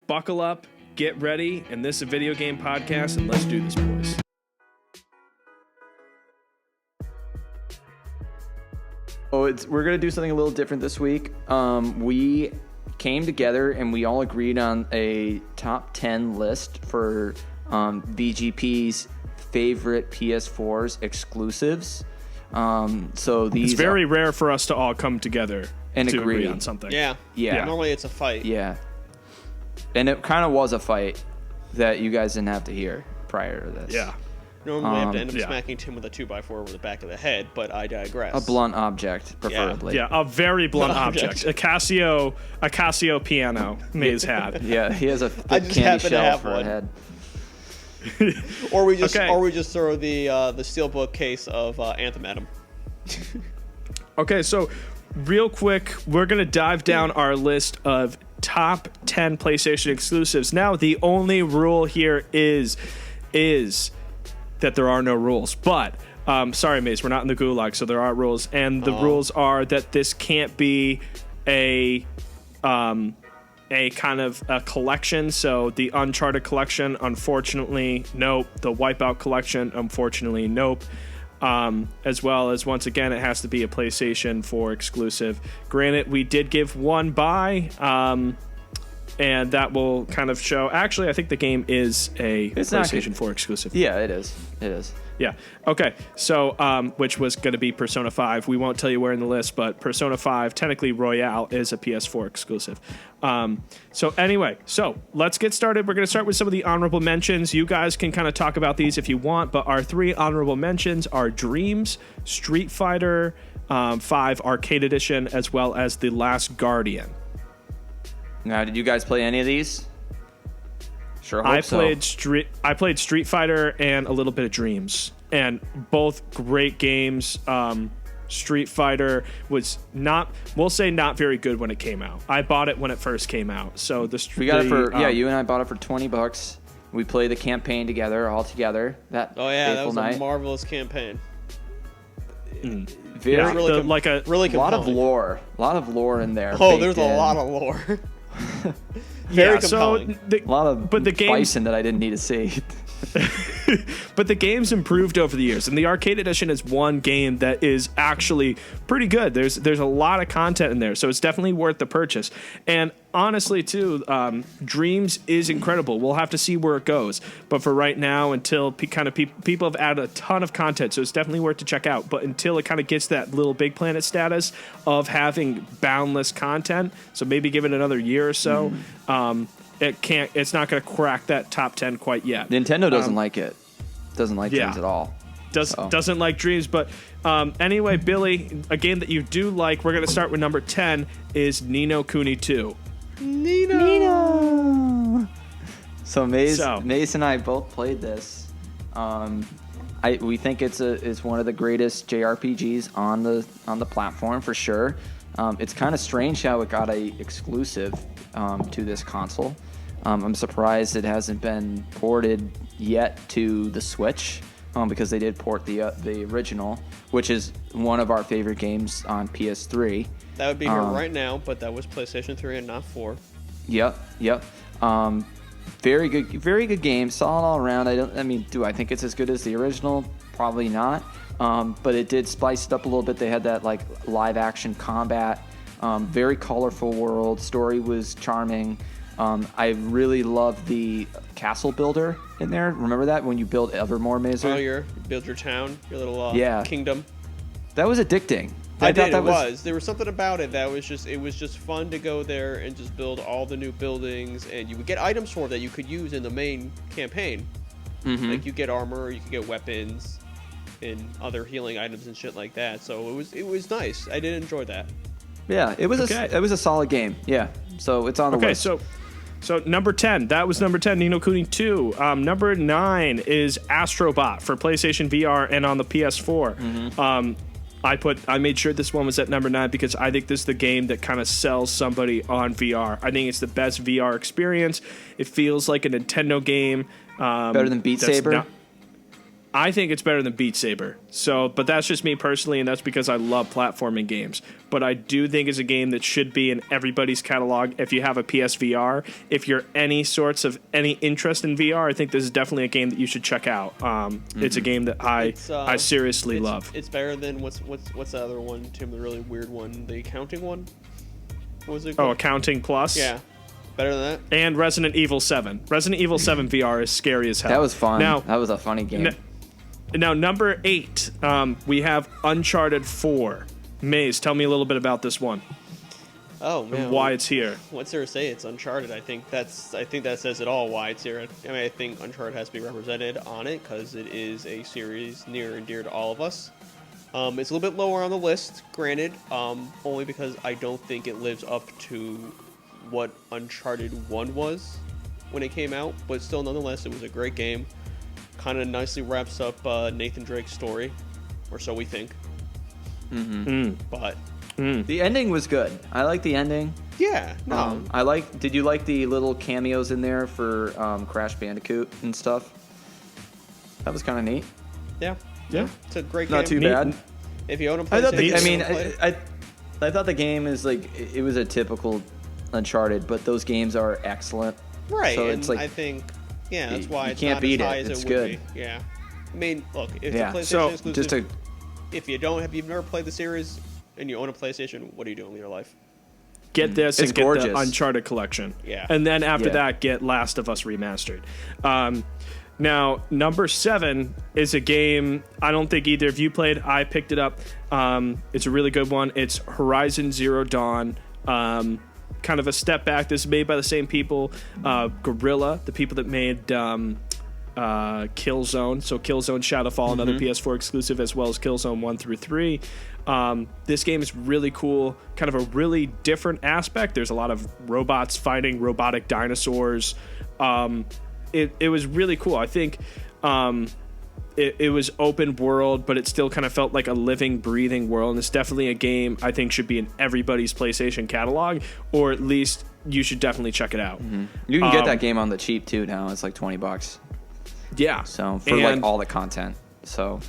buckle up, get ready, and this is a video game podcast, and let's do this, boys. We're going to do something a little different this week. We came together and we all agreed on a top 10 list for VGP's favorite PS4's exclusives. So these it's very rare for us to all come together and to agree on something. Yeah. Normally it's a fight. Yeah. And it kind of was a fight that you guys didn't have to hear prior to this. Yeah. Normally I have to end up smacking Tim with a 2x4 over the back of the head, but I digress. A blunt object, preferably. Yeah, a very blunt object. A Casio piano Maze had. Yeah, he has a I thick just candy happen to shell have for a one. head. or we just throw the steelbook case of Anthem at him. Okay, so real quick, we're going to dive down our list of top 10 PlayStation exclusives. Now, the only rule here is that there are no rules. But, sorry, Mace, we're not in the gulag, so there are rules. And the rules are that this can't be a kind of a collection. So the Uncharted collection, unfortunately, nope. The Wipeout collection, unfortunately, nope. As well as, once again, it has to be a PlayStation 4 exclusive. Granted, we did give one buy, and that will kind of show. Actually, I think the game is a PlayStation 4 exclusive. Yeah, it is. It is. Yeah. Okay. So, which was going to be Persona 5. We won't tell you where in the list, but Persona 5, technically Royale, is a PS4 exclusive. So anyway, let's get started. We're going to start with some of the honorable mentions. You guys can kind of talk about these if you want, but our 3 honorable mentions are Dreams, Street Fighter 5 Arcade Edition, as well as The Last Guardian. Now, did you guys play any of these? Sure hope I played Street Fighter and a little bit of Dreams, and both great games. Street Fighter was not very good when it came out. I bought it when it first came out. So we got it for you and I bought it for $20. We played the campaign together, all together. That was night. A marvelous campaign. Really a lot of lore in there. Oh, there's a lot of lore. Very compelling. A lot of bison that I didn't need to see. But the game's improved over the years, and the Arcade Edition is one game that is actually pretty good. There's a lot of content in there, so it's definitely worth the purchase. And honestly, too, Dreams is incredible. We'll have to see where it goes. But for right now, until people have added a ton of content, so it's definitely worth to check out. But until it kind of gets that Little Big Planet status of having boundless content, so maybe give it another year or so, it's not going to crack that top 10 quite yet. Nintendo doesn't like it. Doesn't like Dreams at all. Doesn't like Dreams, but anyway, Billy, a game that you do like, we're going to start with number 10, is Ni no Kuni 2. Nino. So Mace and I both played this. We think it's one of the greatest JRPGs on the platform for sure. It's kind of strange how it got a exclusive to this console. I'm surprised it hasn't been ported yet to the Switch, because they did port the original, which is one of our favorite games on PS3. That would be here right now, but that was PlayStation 3 and not 4. Yep. Very good game, solid all around. Do I think it's as good as the original? Probably not. But it did spice it up a little bit. They had that like live action combat, very colorful world. Story was charming. I really loved the castle builder in there. Remember that when you build Evermore, Mazer? Oh, you build your town, your little kingdom. That was addicting. There was something about it that was just fun to go there and just build all the new buildings, and you would get items for that you could use in the main campaign. Mm-hmm. Like you get armor, you could get weapons, and other healing items and shit like that. So it was nice. I did enjoy that. Yeah, it was a solid game. Yeah, so it's on the list. So number 10, that was number 10, Ni no Kuni 2. Number 9 is Astro Bot for PlayStation VR and on the PS4. Mm-hmm. I made sure this one was at number 9 because I think this is the game that kind of sells somebody on VR. I think it's the best VR experience. It feels like a Nintendo game. Better than Beat Saber? I think it's better than Beat Saber. So, but that's just me personally, and that's because I love platforming games. But I do think it's a game that should be in everybody's catalog. If you have a PSVR, if you're any interest in VR, I think this is definitely a game that you should check out. It's a game that I seriously love. It's better than what's the other one, Tim? The really weird one, the accounting one. What was it called? Oh, Accounting Plus. Yeah. Better than that. And Resident Evil 7. Resident Evil 7 VR is scary as hell. That was fun. That was a funny game. Now, number 8, we have Uncharted 4. Maze, tell me a little bit about this one. Oh man, and why it's here? What's there to say? It's Uncharted. I think that says it all. Why it's here. I mean, I think Uncharted has to be represented on it because it is a series near and dear to all of us. It's a little bit lower on the list, granted, only because I don't think it lives up to what Uncharted 1 was when it came out. But still, nonetheless, it was a great game. Kind of nicely wraps up Nathan Drake's story, or so we think. But the ending was good. I like the ending. Yeah, no. Did you like the little cameos in there for Crash Bandicoot and stuff? That was kind of neat. Yeah. It's a great game. Not too bad. If you own a PlayStation, I thought the game is like it was a typical Uncharted, but those games are excellent. Right. So and it's like I think that's why it's can't not beat as high it. as It's it good. would be. Yeah. I mean, look, if it's a PlayStation So, exclusive, if you've never played the series and you own a PlayStation, what are you doing with your life? Get this It's and get gorgeous. the Uncharted collection. Yeah. And then after that, get Last of Us Remastered. Now, number 7 is a game I don't think either of you played. I picked it up. It's a really good one. It's Horizon Zero Dawn. Kind of a step back. This is made by the same people. Guerrilla, the people that made Killzone. So Killzone Shadowfall, another PS4 exclusive, as well as Killzone 1 through 3. This game is really cool. Kind of a really different aspect. There's a lot of robots fighting robotic dinosaurs. It was really cool. I think it was open world, but it still kind of felt like a living, breathing world. And it's definitely a game I think should be in everybody's PlayStation catalog, or at least you should definitely check it out. You can get that game on the cheap too now. It's like $20. Yeah. So for like all the content. So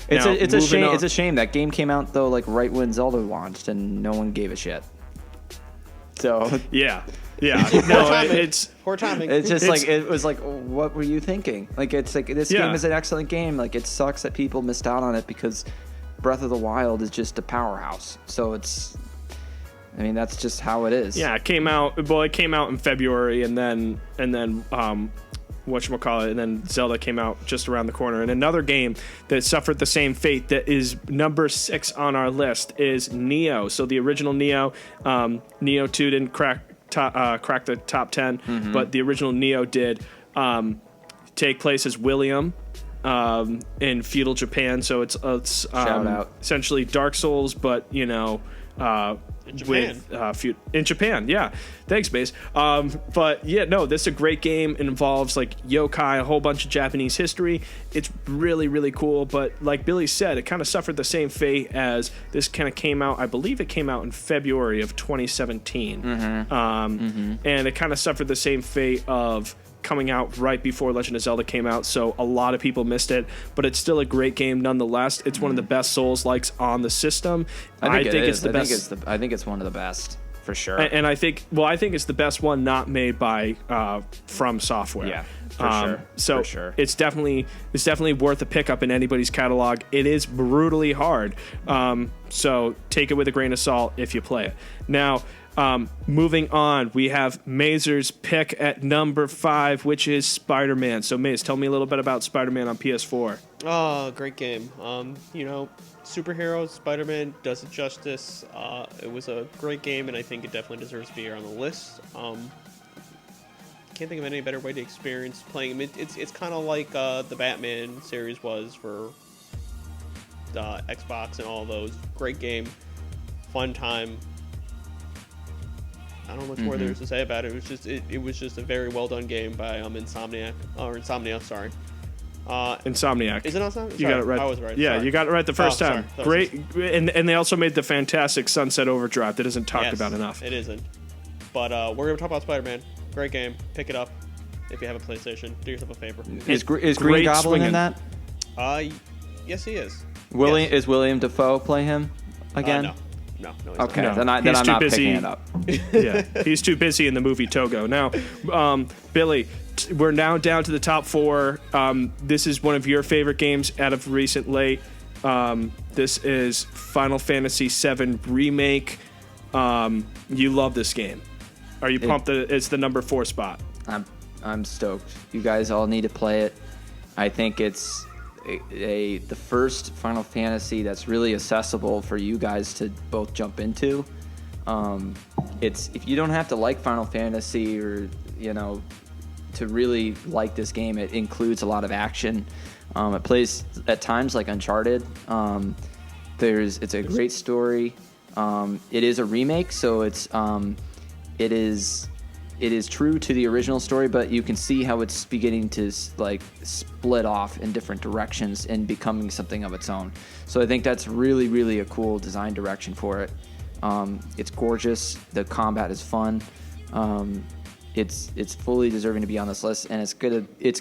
it's a shame. It's a shame that game came out though, like right when Zelda launched, and no one gave a shit. So yeah. No, it's poor timing. It's just like it was like, what were you thinking? Like it's like this game is an excellent game. Like it sucks that people missed out on it because Breath of the Wild is just a powerhouse. So it's, I mean, that's just how it is. Yeah, it came out. Well, it came out in February, and then whatchamacallit, and then Zelda came out just around the corner. And another game that suffered the same fate, that is number 6 on our list, is Neo. So the original Neo, Neo 2 didn't crack the top 10, but the original Neo did take place as William in feudal Japan. So it's shout out, essentially Dark Souls, but in Japan. In Japan, yeah. Thanks, Base. But yeah, no, this is a great game. It involves like yokai, a whole bunch of Japanese history. It's really, really cool. But like Billy said, it kind of suffered the same fate as this kind of came out. I believe it came out in February of 2017. And it kind of suffered the same fate of coming out right before Legend of Zelda came out, so a lot of people missed it, but it's still a great game nonetheless. It's one of the best Souls-likes on the system. I think it's the best. I think it's one of the best for sure. And I think it's the best one not made by From Software. Yeah, for sure. So for sure. it's definitely worth a pickup in anybody's catalog. It is brutally hard, so take it with a grain of salt if you play it. Now, moving on, we have Mazer's pick at number 5, which is Spider-Man. So Maze, tell me a little bit about Spider-Man on PS4. Oh, great game. Superheroes, Spider-Man does it justice. It was a great game, and I think it definitely deserves to be here on the list. Can't think of any better way to experience playing him. It's kind of like the Batman series was for Xbox and all those. Great game, fun time. I don't know much more there is to say about it. It was just a very well done game by Insomnia. Sorry. Insomniac. Is it Insomniac? You got it right. I was right. Yeah, sorry. You got it right the first time. Sorry. Great, and they also made the fantastic Sunset Overdrive that isn't talked about enough. It isn't. But we're gonna talk about Spider-Man. Great game. Pick it up. If you have a PlayStation, do yourself a favor. Is Green Goblin in that? Yes, he is. Is William Dafoe play him again? No. He's Okay, not. then I'm not picking it up. Yeah, he's too busy in the movie Togo. Now, Billy, we're now down to the top 4. This is one of your favorite games out of recent late. This is Final Fantasy VII Remake. You love this game. Are you pumped that it's the number 4 spot? I'm stoked. You guys all need to play it. I think it's the first Final Fantasy that's really accessible for you guys to both jump into. It's if you don't have to like Final Fantasy or to really like this game, it includes a lot of action. It plays at times like Uncharted. It's a great story. It is a remake, so it is true to the original story, but you can see how it's beginning to like split off in different directions and becoming something of its own. So I think that's really, really a cool design direction for it. It's gorgeous. The combat is fun. It's fully deserving to be on this list, and it's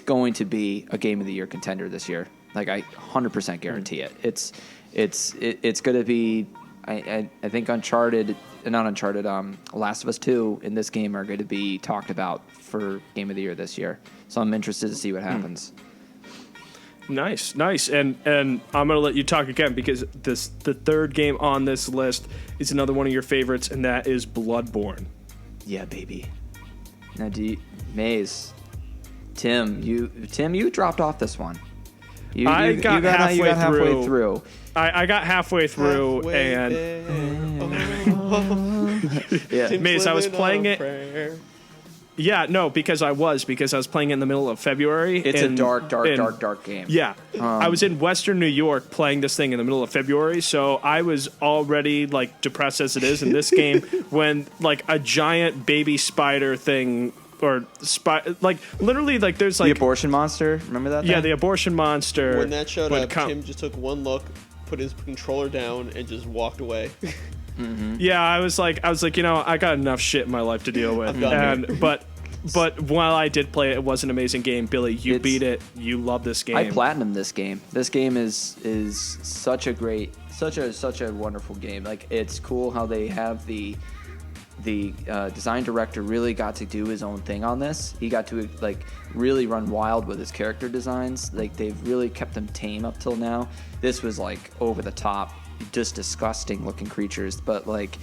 going to be a Game of the Year contender this year. Like I 100% guarantee it. It's going to be. I think Last of Us 2 and this game are going to be talked about for Game of the Year this year. So I'm interested to see what happens. Nice. And I'm going to let you talk again because the third game on this list is another one of your favorites, and that is Bloodborne. Yeah, baby. Now, Maze, Tim, you dropped off this one. You got halfway through. I got halfway through, Maze, I was playing it. Yeah, no, because I was playing it in the middle of February. It's a dark game. Yeah, I was in Western New York playing this thing in the middle of February, so I was already like depressed as it is in this game when like a giant baby spider thing. Literally, like there's like the abortion monster. Remember that? Yeah, the abortion monster. When that showed up, Tim just took one look, put his controller down, and just walked away. Mm-hmm. Yeah, I was like, I got enough shit in my life to deal with. But while I did play it, it was an amazing game. Billy, you beat it. You love this game. I platinumed this game. This game is such a wonderful game. Like it's cool how they have the design director really got to do his own thing on this. He got to like really run wild with his character designs. Like they've really kept them tame up till now. This was like over the top, just disgusting looking creatures, but like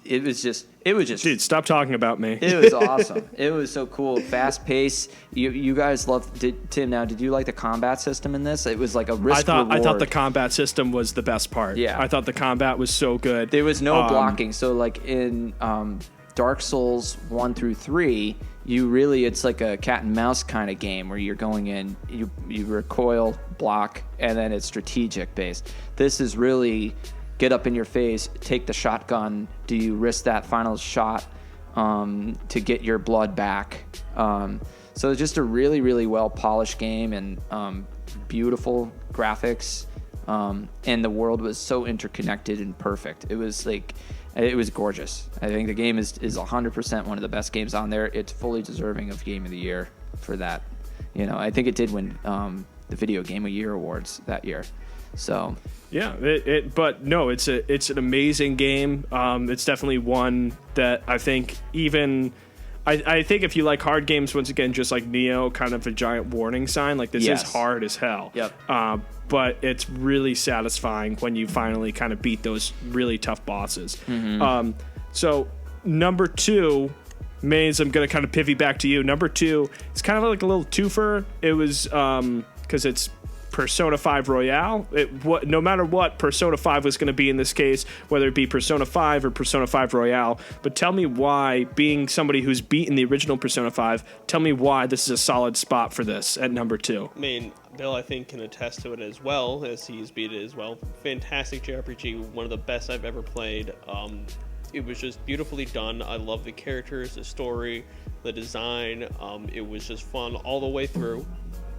it was just dude, stop talking about me. It was awesome. It was so cool, fast pace. You guys loved Tim. Now, did you like the combat system in this? It was like a risk reward. I thought the combat system was the best part. Yeah, I thought the combat was so good. There was no blocking. So like in Dark Souls 1 through 3, it's like a cat and mouse kind of game where you're going in, you recoil, block, and then it's strategic based. This is really get up in your face, take the shotgun. Do you risk that final shot to get your blood back? So it's just a really, really well polished game and beautiful graphics. And the world was so interconnected and perfect. It was gorgeous. I think the game is 100% one of the best games on there. It's fully deserving of Game of the Year for that. I think it did win the Video Game of the Year awards that year. So yeah, but no, it's an amazing game. It's definitely one that I think I think if you like hard games, once again, just like Neo, kind of a giant warning sign. Like this is hard as hell. Yep. But it's really satisfying when you finally kind of beat those really tough bosses. Mm-hmm. So number 2, Maze, I'm going to kind of pivot back to you. Number 2, it's kind of like a little twofer. It was because it's Persona 5 Royale. No matter what, Persona 5 was going to be in this case, whether it be Persona 5 or Persona 5 Royale. But tell me why, being somebody who's beaten the original Persona 5, tell me why this is a solid spot for this at number 2. I mean, Bill, I think, can attest to it as well, as he's beat it as well. Fantastic JRPG, one of the best I've ever played. It was just beautifully done. I love the characters, the story, the design. It was just fun all the way through.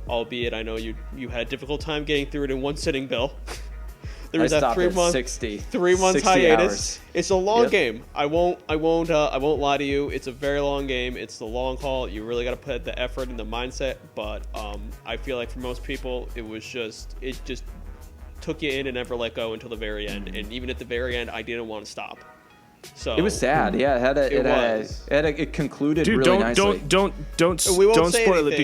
Albeit, I know you had a difficult time getting through it in one sitting, Bill. There was that 3 month, 3 months hiatus. Hours. It's a long game. I won't lie to you. It's a very long game. It's the long haul. You really got to put the effort and the mindset. But I feel like for most people, it just took you in and never let go until the very end. And even at the very end, I didn't want to stop. So it was sad. Yeah, it concluded really nicely. Don't spoil it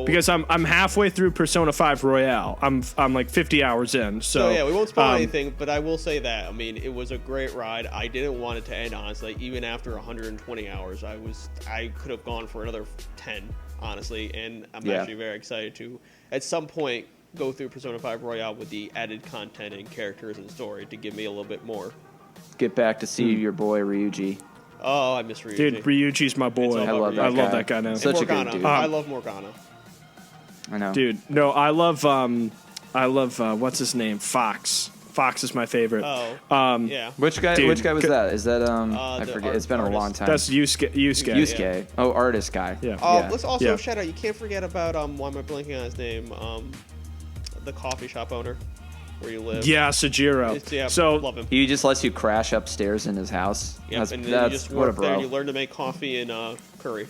because I'm halfway through Persona 5 Royale. I'm like 50 hours in. So yeah, we won't spoil anything. But I will say that it was a great ride. I didn't want it to end honestly. Even after 120 hours, I could have gone for another 10 honestly. And I'm actually very excited to at some point go through Persona 5 Royale with the added content and characters and story to give me a little bit more. Get back to see your boy Ryuji. Oh, I miss Ryuji. Dude, Ryuji's my boy. I love that guy now. Such a good dude. I love Morgana. I know. Dude, no, I love what's his name? Fox. Fox is my favorite. Oh. Yeah. Which guy was that? Is that I forget. It's been a long time. That's Yusuke. Yusuke. Oh, artist guy. Yeah. Let's also shout out, you can't forget about why am I blanking on his name? The coffee shop owner. Where you live. Yeah, Sajiro. So love him. He just lets you crash upstairs in his house. Yep, and then you just work there. You learn to make coffee and curry.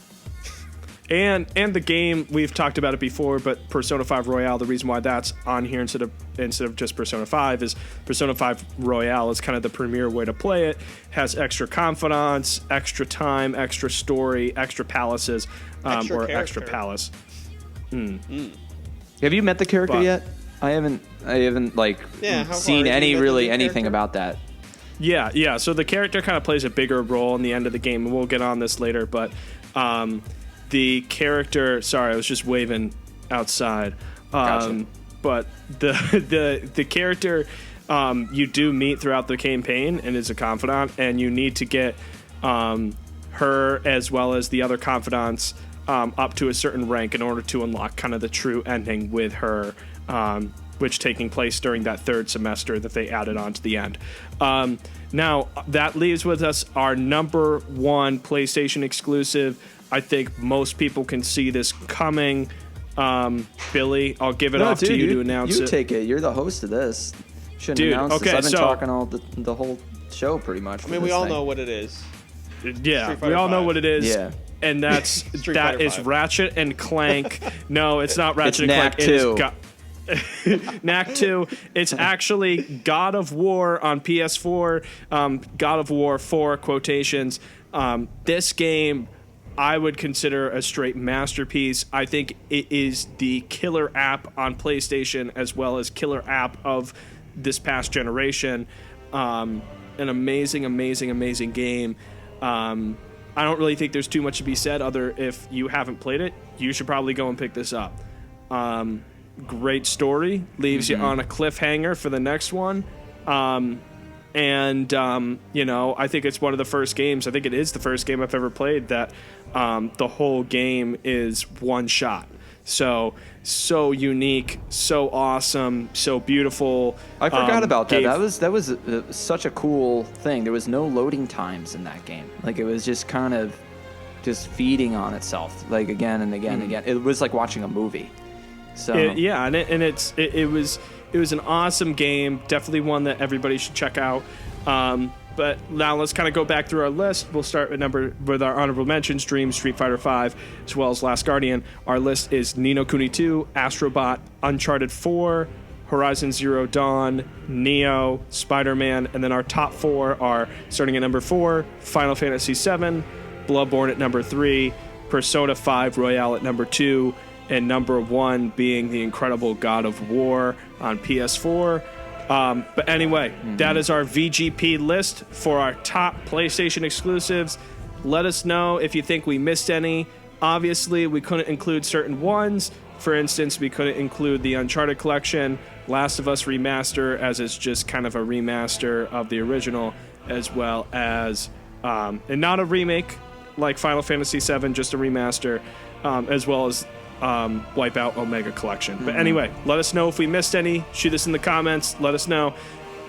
And the game, we've talked about it before, but Persona 5 Royale, the reason why that's on here instead of just Persona 5 is Persona 5 Royale is kind of the premier way to play it. Has extra confidants, extra time, extra story, extra palaces, extra palace. Have you met the character yet? I haven't seen anything about that. Yeah. So the character kind of plays a bigger role in the end of the game, and we'll get on this later. But the character, sorry, I was just waving outside. Gotcha. But the character you do meet throughout the campaign and is a confidant, and you need to get her as well as the other confidants up to a certain rank in order to unlock kind of the true ending with her. Which taking place during that third semester that they added on to the end. Now, that leaves with us our number one PlayStation exclusive. I think most people can see this coming. Billy, I'll give it off to you to announce it. You take it. You're the host of this. Shouldn't announce this. I've been talking all the whole show pretty much. We all know what it is. Yeah, we all know what it is. Yeah. And that is Ratchet and Clank. No, it's not Ratchet and Clank. It is Knack 2. It's actually God of War on PS4. God of War 4 quotations. This game I would consider a straight masterpiece. I think it is the killer app on PlayStation as well as killer app of this past generation. An amazing game. I don't really think there's too much to be said other if you haven't played it, you should probably go and pick this up. Great story, leaves you on a cliffhanger for the next one. I think it's one of the first games, I think it is the first game I've ever played that the whole game is one shot. So unique, so awesome, so beautiful. I forgot about that. That was such a cool thing. There was no loading times in that game. Like, it was just kind of just feeding on itself, like again and again and again. It was like watching a movie. So it was an awesome game. Definitely one that everybody should check out. But now let's kind of go back through our list. We'll start with our honorable mentions: Dream, Street Fighter V, as well as Last Guardian. Our list is Ni no Kuni 2, Astro Bot, Uncharted 4, Horizon Zero Dawn, Neo, Spider-Man, and then our top 4 are, starting at number 4, Final Fantasy VII, Bloodborne at number 3, Persona 5 Royale at number 2, and number 1 being the incredible God of War on PS4. But anyway, that is our VGP list for our top PlayStation exclusives. Let us know if you think we missed any. Obviously, we couldn't include certain ones. For instance, we couldn't include the Uncharted collection, Last of Us Remaster, as it's just kind of a remaster of the original, as well as, and not a remake like Final Fantasy VII, just a remaster, as well as Wipeout Omega Collection. But anyway, let us know if we missed any. Shoot us in the comments. Let us know.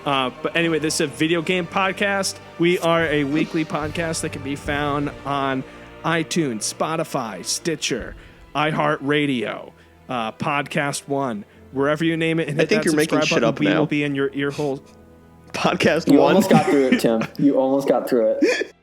But anyway, this is a video game podcast. We are a weekly podcast that can be found on iTunes, Spotify, Stitcher, iHeartRadio, Podcast One, wherever you name it, and hit think that you're making subscribe shit button. up We now. will be in your ear hole. Podcast You one. almost got through it, Tim. You almost got through it.